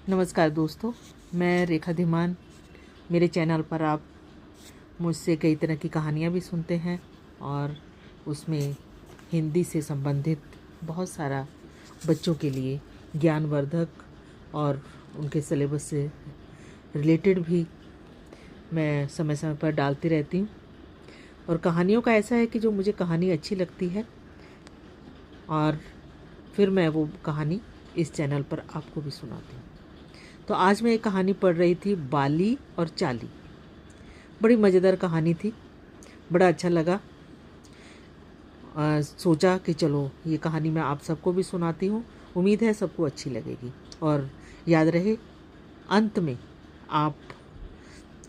नमस्कार दोस्तों, मैं रेखा धीमान। मेरे चैनल पर आप मुझसे कई तरह की कहानियाँ भी सुनते हैं और उसमें हिंदी से संबंधित बहुत सारा बच्चों के लिए ज्ञानवर्धक और उनके सिलेबस से रिलेटेड भी मैं समय समय पर डालती रहती हूँ। और कहानियों का ऐसा है कि जो मुझे कहानी अच्छी लगती है और फिर मैं वो कहानी इस चैनल पर आपको भी सुनाती हूँ। तो आज मैं एक कहानी पढ़ रही थी, बाली और चाली। बड़ी मज़ेदार कहानी थी, बड़ा अच्छा लगा। सोचा कि चलो ये कहानी मैं आप सबको भी सुनाती हूँ। उम्मीद है सबको अच्छी लगेगी। और याद रहे, अंत में आप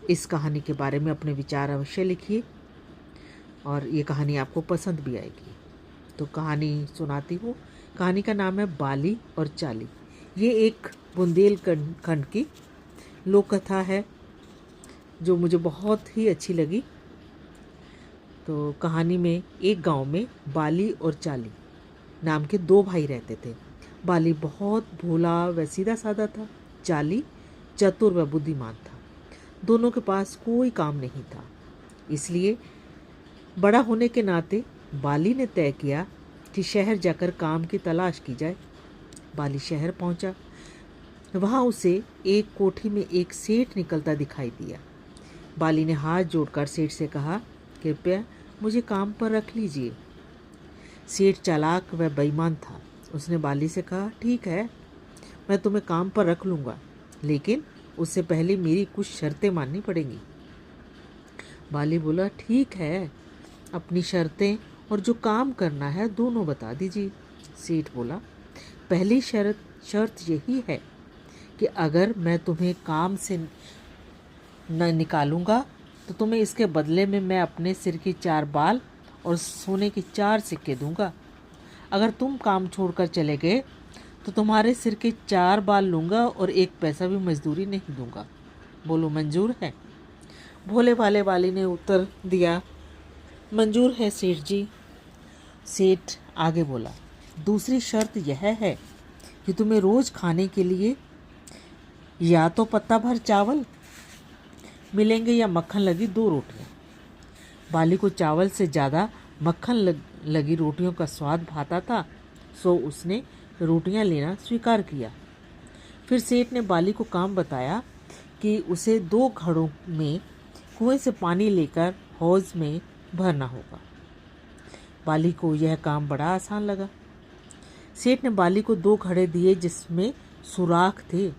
इस कहानी के बारे में अपने विचार अवश्य लिखिए और ये कहानी आपको पसंद भी आएगी। तो कहानी सुनाती हूँ। कहानी का नाम है बाली और चाली। ये एक बुंदेलखंड की लोक कथा है जो मुझे बहुत ही अच्छी लगी। तो कहानी में एक गांव में बाली और चाली नाम के दो भाई रहते थे। बाली बहुत भोला व सीधा साधा था। चाली चतुर व बुद्धिमान था। दोनों के पास कोई काम नहीं था, इसलिए बड़ा होने के नाते बाली ने तय किया कि शहर जाकर काम की तलाश की जाए। बाली शहर पहुंचा। वहां उसे एक कोठी में एक सेठ निकलता दिखाई दिया। बाली ने हाथ जोड़कर सेठ से कहा, कृपया मुझे काम पर रख लीजिए। सेठ चालाक व बेईमान था। उसने बाली से कहा, ठीक है, मैं तुम्हें काम पर रख लूँगा, लेकिन उससे पहले मेरी कुछ शर्तें माननी पड़ेंगी। बाली बोला, ठीक है, अपनी शर्तें और जो काम करना है दोनों बता दीजिए। सेठ बोला, पहली शर्त यही है कि अगर मैं तुम्हें काम से न निकालूंगा तो तुम्हें इसके बदले में मैं अपने सिर की 4 बाल और सोने के 4 सिक्के दूंगा। अगर तुम काम छोड़कर चले गए तो तुम्हारे सिर के 4 बाल लूँगा और 1 पैसा भी मजदूरी नहीं दूंगा। बोलो, मंजूर है? भोले भाले वाली ने उत्तर दिया, मंजूर है सेठ जी। सेठ आगे बोला, दूसरी शर्त यह है कि तुम्हें रोज़ खाने के लिए या तो पत्ता भर चावल मिलेंगे या मक्खन लगी 2 रोटियां। बाली को चावल से ज़्यादा मक्खन लगी रोटियों का स्वाद भाता था, सो उसने रोटियां लेना स्वीकार किया। फिर सेठ ने बाली को काम बताया कि उसे 2 घड़ों में कुएं से पानी लेकर हौज में भरना होगा। बाली को यह काम बड़ा आसान लगा। सेठ ने बाली को 2 घड़े दिए जिसमें सुराख थे।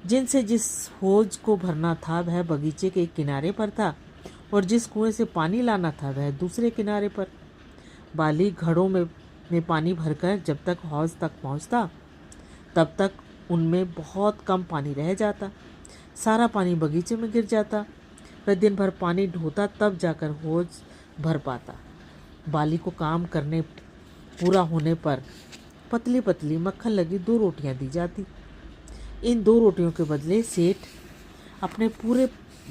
जिनसे जिस हौज को भरना था वह बगीचे के एक किनारे पर था और जिस कुएं से पानी लाना था वह दूसरे किनारे पर। बाली घड़ों में पानी भरकर जब तक हौज तक पहुंचता तब तक उनमें बहुत कम पानी रह जाता। सारा पानी बगीचे में गिर जाता। वह दिन भर पानी ढोता तब जाकर हौज भर पाता। बाली को काम करने पूरा होने पर पतली पतली मक्खन लगी 2 रोटियां दी जाती। इन 2 रोटियों के बदले सेठ अपने पूरे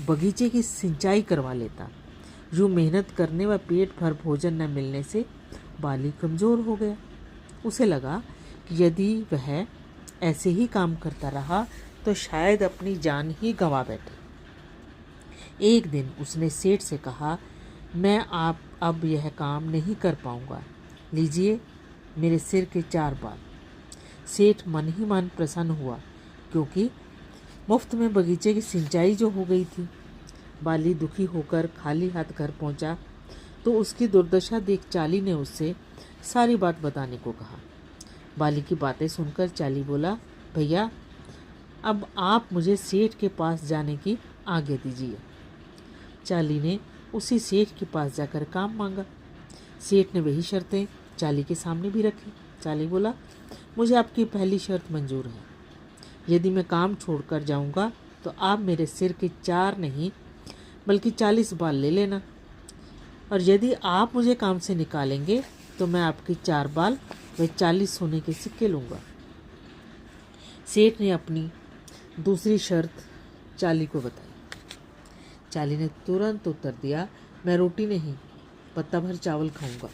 बगीचे की सिंचाई करवा लेता। यूँ मेहनत करने व पेट भर भोजन न मिलने से बाली कमज़ोर हो गया। उसे लगा कि यदि वह ऐसे ही काम करता रहा तो शायद अपनी जान ही गंवा बैठे। एक दिन उसने सेठ से कहा, मैं आप अब यह काम नहीं कर पाऊंगा, लीजिए मेरे सिर के 4 बाल। सेठ मन ही मन प्रसन्न हुआ क्योंकि मुफ्त में बगीचे की सिंचाई जो हो गई थी। बाली दुखी होकर खाली हाथ घर पहुंचा तो उसकी दुर्दशा देख चाली ने उससे सारी बात बताने को कहा। बाली की बातें सुनकर चाली बोला, भैया अब आप मुझे सेठ के पास जाने की आज्ञा दीजिए। चाली ने उसी सेठ के पास जाकर काम मांगा। सेठ ने वही शर्तें चाली के सामने भी रखी। चाली बोला, मुझे आपकी पहली शर्त मंजूर है। यदि मैं काम छोड़कर जाऊंगा तो आप मेरे सिर के 4 नहीं बल्कि 40 बाल ले लेना, और यदि आप मुझे काम से निकालेंगे तो मैं आपके 4 बाल व 40 सोने के सिक्के लूँगा। सेठ ने अपनी दूसरी शर्त चाली को बताई। चाली ने तुरंत उत्तर दिया, मैं रोटी नहीं पत्ता भर चावल खाऊंगा।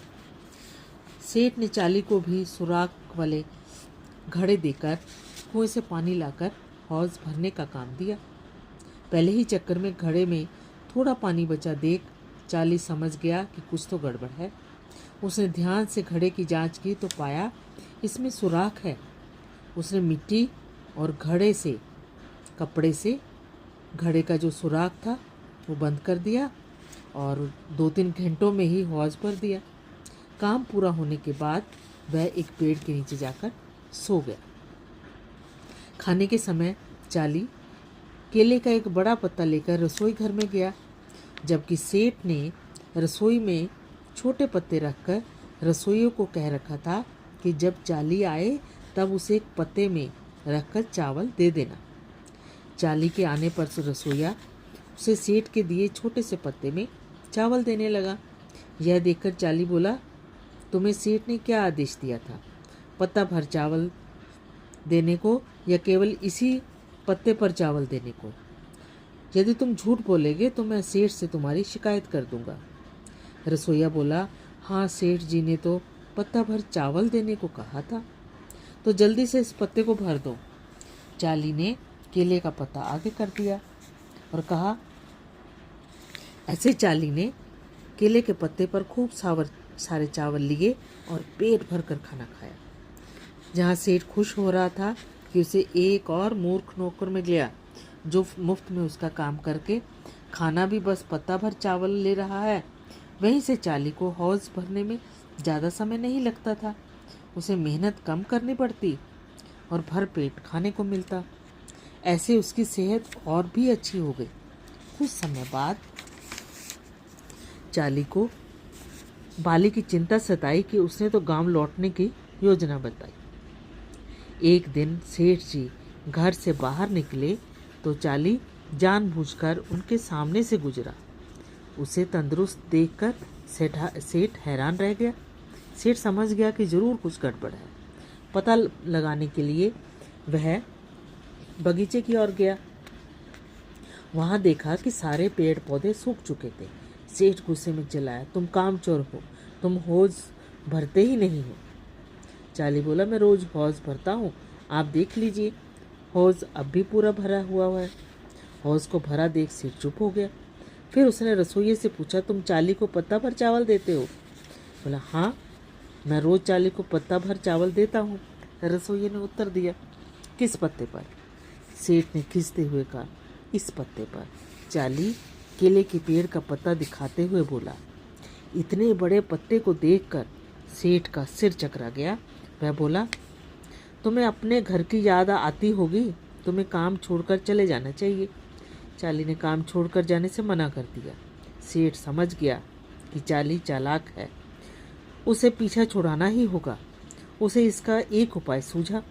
सेठ ने चाली को भी सुराख वाले घड़े देकर कुएं से पानी लाकर हौज भरने का काम दिया। पहले ही चक्कर में घड़े में थोड़ा पानी बचा देख चाली समझ गया कि कुछ तो गड़बड़ है। उसने ध्यान से घड़े की जांच की तो पाया इसमें सुराख है। उसने मिट्टी और घड़े से कपड़े से घड़े का जो सुराख था वो बंद कर दिया और 2-3 घंटों में ही हौज भर दिया। काम पूरा होने के बाद वह एक पेड़ के नीचे जाकर सो गया। खाने के समय चाली केले का एक बड़ा पत्ता लेकर रसोई घर में गया, जबकि सेठ ने रसोई में छोटे पत्ते रखकर रसोइयों को कह रखा था कि जब चाली आए तब उसे एक पत्ते में रखकर चावल दे देना। चाली के आने पर रसोइया उसे सेठ के दिए छोटे से पत्ते में चावल देने लगा। यह देखकर चाली बोला, तुम्हें सेठ ने क्या आदेश दिया था, पत्ता भर चावल देने को या केवल इसी पत्ते पर चावल देने को? यदि तुम झूठ बोलेगे तो मैं सेठ से तुम्हारी शिकायत कर दूंगा। रसोइया बोला, हाँ सेठ जी ने तो पत्ता भर चावल देने को कहा था, तो जल्दी से इस पत्ते को भर दो। चाली ने केले का पत्ता आगे कर दिया और कहा। ऐसे चाली ने केले के पत्ते पर खूब सारे चावल लिए और पेट भर कर खाना खाया। जहाँ सेठ खुश हो रहा था कि उसे एक और मूर्ख नौकर मिल गया जो मुफ्त में उसका काम करके खाना भी बस पत्ता भर चावल ले रहा है, वहीं से चाली को हौज भरने में ज़्यादा समय नहीं लगता था। उसे मेहनत कम करनी पड़ती और भर पेट खाने को मिलता। ऐसे उसकी सेहत और भी अच्छी हो गई। कुछ समय बाद चाली को बाली की चिंता सताई कि उसने तो गांव लौटने की योजना बताई। एक दिन सेठ जी घर से बाहर निकले तो चाली जानबूझकर उनके सामने से गुजरा। उसे तंदुरुस्त देखकर सेठ हैरान रह गया। सेठ समझ गया कि जरूर कुछ गड़बड़ है। पता लगाने के लिए वह बगीचे की ओर गया। वहां देखा कि सारे पेड़ पौधे सूख चुके थे। सेठ गुस्से में चिल्लाया, तुम कामचोर हो, तुम हौज भरते ही नहीं हो। चाली बोला, मैं रोज हौज भरता हूँ, आप देख लीजिए, हौज अब भी पूरा भरा हुआ है। हौज को भरा देख सेठ चुप हो गया। फिर उसने रसोइये से पूछा, तुम चाली को पत्ता भर चावल देते हो? बोला, हाँ, मैं रोज चाली को पत्ता भर चावल देता हूँ। रसोइये ने उत्तर दिया। किस पत्ते पर? सेठ ने खींचते हुए कहा, इस पत्ते पर। चाली केले के पेड़ का पत्ता दिखाते हुए बोला। इतने बड़े पत्ते को देखकर सेठ का सिर चकरा गया। वह बोला, तुम्हें अपने घर की याद आती होगी, तुम्हें काम छोड़कर चले जाना चाहिए। चाली ने काम छोड़कर जाने से मना कर दिया। सेठ समझ गया कि चाली चालाक है, उसे पीछा छुड़ाना ही होगा। उसे इसका एक उपाय सूझा।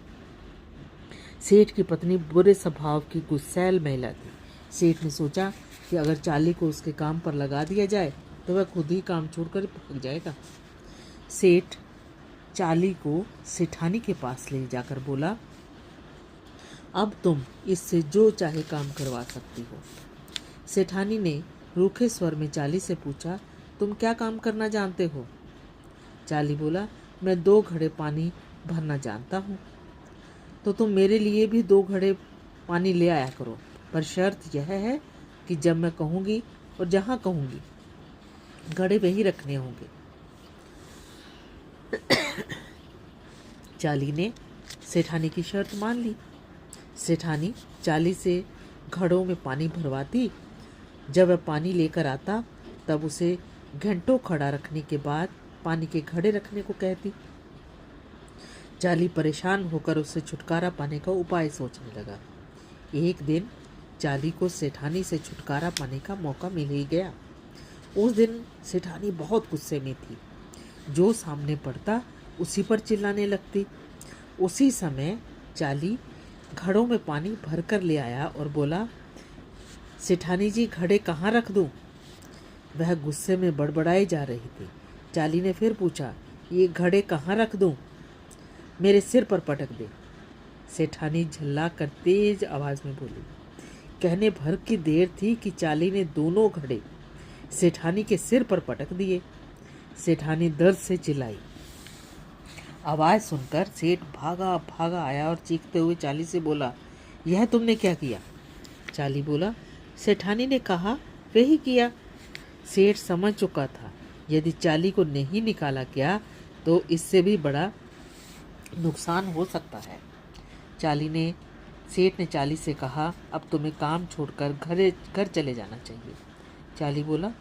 सेठ की पत्नी बुरे स्वभाव की गुस्सैल महिला थी। सेठ ने सोचा कि अगर चाली को उसके काम पर लगा दिया जाए तो वह खुद ही काम छोड़कर भाग जाएगा। सेठ चाली को सेठानी के पास ले जाकर बोला, अब तुम इससे जो चाहे काम करवा सकती हो। सेठानी ने रूखे स्वर में चाली से पूछा, तुम क्या काम करना जानते हो? चाली बोला, मैं 2 घड़े पानी भरना जानता हूँ। तो तुम मेरे लिए भी 2 घड़े पानी ले आया करो, पर शर्त यह है कि जब मैं कहूँगी और जहाँ कहूँगी घड़े वहीं रखने होंगे। चाली ने सेठानी की शर्त मान ली। सेठानी चाली से घड़ों में पानी भरवाती। जब वह पानी लेकर आता तब उसे घंटों खड़ा रखने के बाद पानी के घड़े रखने को कहती। चाली परेशान होकर उससे छुटकारा पाने का उपाय सोचने लगा। एक दिन चाली को सेठानी से छुटकारा पाने का मौका मिल ही गया। उस दिन सेठानी बहुत गुस्से में थी। जो सामने पड़ता उसी पर चिल्लाने लगती। उसी समय चाली घड़ों में पानी भरकर ले आया और बोला, सेठानी जी, घड़े कहाँ रख दूं? वह गुस्से में बड़बड़ाई जा रही थी। चाली ने फिर पूछा, ये घड़े कहाँ रख दूं? मेरे सिर पर पटक दे। सेठानी झल्ला कर तेज आवाज में बोली। कहने भर की देर थी कि चाली ने दोनों घड़े सेठानी के सिर पर पटक दिए। सेठानी दर्द से चिल्लाई आवाज़ सुनकर सेठ भागा भागा आया और चीखते हुए चाली से बोला, यह तुमने क्या किया? चाली बोला, सेठानी ने कहा वही किया। सेठ समझ चुका था यदि चाली को नहीं निकाला गया तो इससे भी बड़ा नुकसान हो सकता है। सेठ ने चाली से कहा, अब तुम्हें काम छोड़कर घर चले जाना चाहिए। चाली बोला,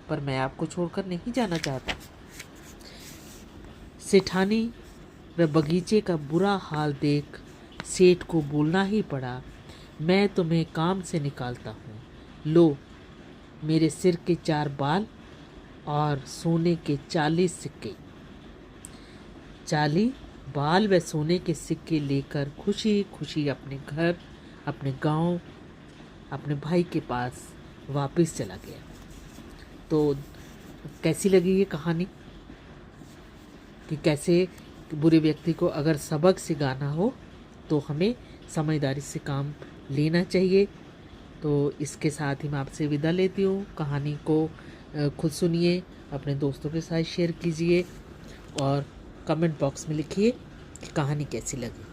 पर मैं आपको छोड़कर नहीं जाना चाहता। सेठानी व बगीचे का बुरा हाल देख सेठ को बोलना ही पड़ा, मैं तुम्हें काम से निकालता हूँ। लो मेरे सिर के 4 बाल और सोने के 40 सिक्के। चाली बाल व सोने के सिक्के लेकर खुशी खुशी अपने घर, अपने गांव, अपने भाई के पास वापस चला गया। तो कैसी लगी ये कहानी कि कैसे बुरे व्यक्ति को अगर सबक सिखाना हो तो हमें समझदारी से काम लेना चाहिए। तो इसके साथ ही मैं आपसे विदा लेती हूँ। कहानी को खुद सुनिए, अपने दोस्तों के साथ शेयर कीजिए और कमेंट बॉक्स में लिखिए कि कहानी कैसी लगी।